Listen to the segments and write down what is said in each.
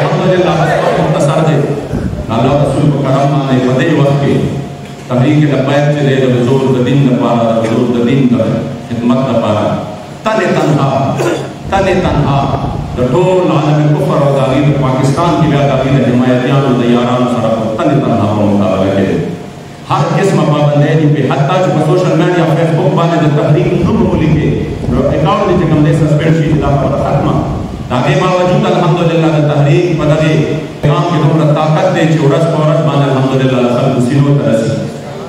अल्हम्दुलिल्लाह वक्त मुख्तसर दे अल्लाह रसूल को करम माने बदे वक्त के तहरीक लब्बैक चले हुजूर द दिन द पारा हुजूर द दिन द खिदमत द पारा तने तन्हा द टोल आलम कुफर और दागी पाकिस्तान की दागी ने हिमायतियान और तैयारान सड़क तने तन्हा को मुकाबला के हर किस्म पाबंदी दी पे हत्ता जो सोशल मीडिया फेसबुक बाने द तहरीक नुम बोली के account the come they suspend she दा पर खत्म ताके बावजूद अल्हम्दुलिल्लाह द तहरीक पदगे काम के उम्र ताकत दे चौरस पौरस बाने अल्हम्दुलिल्लाह खल सिनो तरसी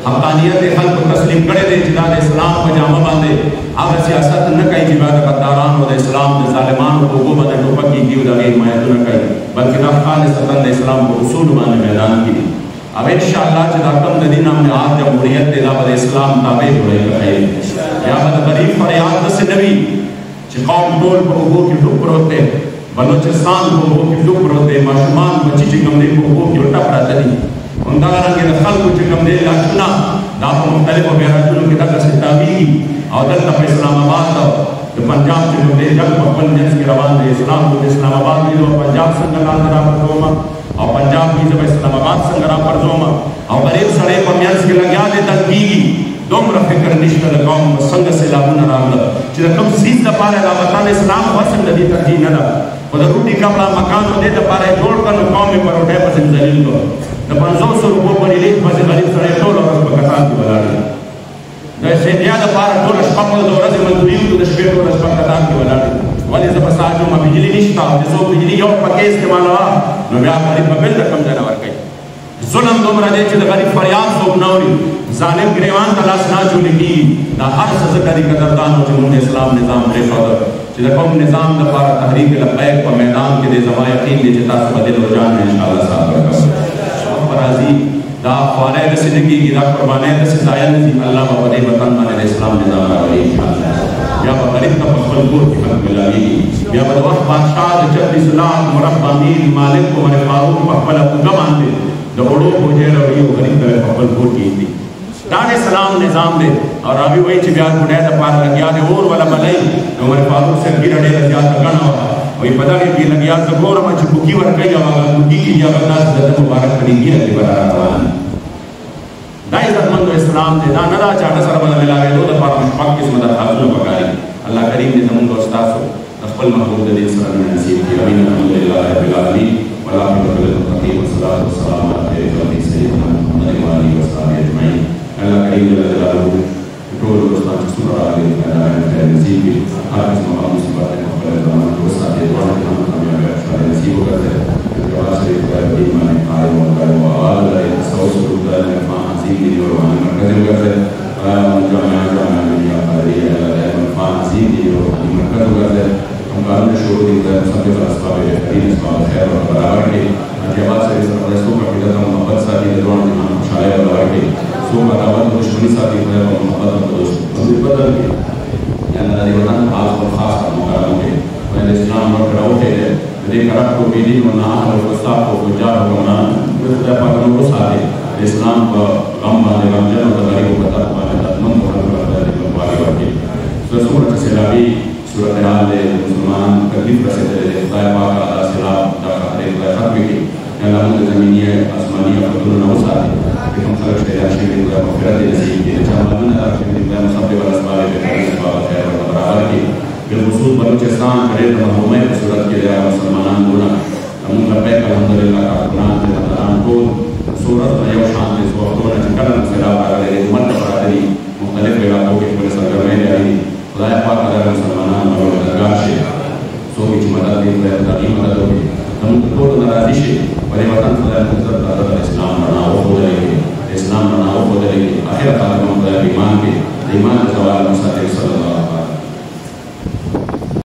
हकानियत खल को तस्लीम करे दे जिदाद इस्लाम को जामा बांधे अब सियासत न कई जिबाद बदारान और इस्लाम दे जालिमान को वो बदे टोपक की उदागे हिमायत न कई बल्कि रफ्तान सतन इस्लाम को उसूल माने मैदान की अब इंशाअल्लाह जदा कम दिन हमने आज जमहूरियत दे दावत इस्लाम ताबे होए कहे या बद गरीब फरियाद से नबी जे कौम बोल को वो की लुक रोते बलूचिस्तान को वो की लुक रोते माशुमान बच्ची चिकम ने को वो की टपरा तनी उनका रंग के खल को चिकम दे लाचुना दाप मुख्तलिफ वगैरह चुन के तक से ताबी और दल तक इस्लामाबाद तो पंजाब से जो दे जग पवन जन के रवान दे इस्लाम को इस्लामाबाद में जो पंजाब संगठन दरा पर जोमा और पंजाब की जब इस्लामाबाद संगठन पर जोमा और गरीब सड़े पर मियां के लग्या दे तनकीगी दोम रखे कर निश्चित कौम संग से लागू न राम जिस कम सीध द पारे ला बताने इस्लाम वसन नदी तरजीह न दा और रोटी कपड़ा मकान दे द पारे जोड़ कर कौम में पर उठे पर जलील को न 500 रुपए पर ले बस गरीब सड़े टोल और बकतान की बलाड़ी जैसे दिया द पारे टोल स्पकल दो रज मंजूरी तो द स्पेट और बकतान की बलाड़ी वाले जब साजो में बिजली निश्ता जो बिजली और पके इस्तेमाल हुआ न व्या गरीब बिल रकम जानवर कई जुल्म दोमरा दे च गरीब फरियाद सो नौरी जालिम गिरवान तलाश ना चुलगी दा हर सजकरी कदरदान हो जमहूर इस्लाम निजाम रे सदर च कौम निजाम द पारा तहरीक लब्बैक पर मैदान के दे जमा यकीन दे जता से बदल हो जान इंशाअल्लाह साहब फराजी दा फारग जिंदगी की दा कुर्बाने से जायन जी अल्लाह व बदे वतन माने इस्लाम निजाम का वली इंशाअल्लाह या गरीब का फजलपुर की हक मिलावी या बदवह बादशाह 36 लाख मुरब्बा मील मालिक को मरे फारूक पहला गमान दे दौड़ो मुझे रवैयो गरीब करे फजलपुर की थी दाने सलाम निजाम दे और अभी वही चिब्यार बुढ़े द पार लगिया दे और वाला भलाई तो मरे फारूक से गिरड़े लगिया त गणा वही पता नहीं कि लगिया तो गोर में बुकी वर कई आवा बुकी की या बंदा दत मुबारक करी गिर के बना रहा दाई इज्जतमंद इस्लाम दे ना नदा चाटा सर बदल मिला गए दो दफा मुशफक किस्म दा हाजिर बकारी अल्लाह करीम ने तमन उस्ताद अफल महबूब दे सर में नसीब की अमीन अल्हम्दुलिल्लाह रब्बिल आलमीन वला बिल मुत्तकीन वस्सलातु वस्सलामु अला सय्यिदिना मुहम्मद व आलिहि वसहबिहि अजमईन अल्लाह करीम जल्ल जलालहू टोल उस्ताद सुरा आगे पैदा है नसीब की हर किस्म का मुसीबत है अफल जमान को साथ दुआ में हम कामयाब है नसीब करते हैं जवाब से बड़ी माने कायम और वाल है सौसु दल में फांसी की जो मरकज करते जामिया दुनिया हमारी है फांसी की जो मरकज करते हम कानून शुरू होता है सबके असबाब बेहतरीन असबाब खैर और बराबर के जवाब से इस रसूल का पिता मोहब्बत साथी दौरान जहां शायद बराबर के सो बराबर दुश्मनी साथी है और मोहब्बत का दोस्त बंदे बदल के यानी अल्लाह वतन खास और खास मुकाम के पहले इस्लाम और कराओ है दे करब को बीदी और ना और वसा को गुजार होना खुदा पाक ने वो साथे इस्लाम को गम वाले गम जन और गरीब को बता वाले तमन और बता वाले वाले सो सूरत सलावी सूरत हाल मुसलमान कभी प्रसिद्ध है खुदा पाक अल्लाह सलाम दा खैर खत्म की अल्लाह ने ज़मीनिया आसमानिया फजल न हो साथे कि हम खर्च के राशि में खुदा मगफिरत नसीब की जमाना अल्लाह के खुदा सब वाला असबाब बेहतरीन खैर और बराबर की बिलखुसूस बलूचिस्तान करे महमूम की सूरत के लिए मुसलमान गुना हम लब्बैक अल्हम्दुलिल्लाह का कुरान से मतदान को सूरत में यो शान इस वक्त में चिकन से ला कर ले उम्मत बरादरी मुख्तलिफ इलाकों के पूरे सरगर्मे ले आई खुदा पाक अल्लाह मुसलमान और दरगाह से सो की मदद दी है ताकि मदद हो हम को नाराजी से बड़े वतन खुदा मुजद्दद दादा इस्लाम बनाओ हो जाएगी इस्लाम बनाओ हो जाएगी आखिर तक हम खुदा ईमान के सवाल मुसाफिर सल्लल्लाहु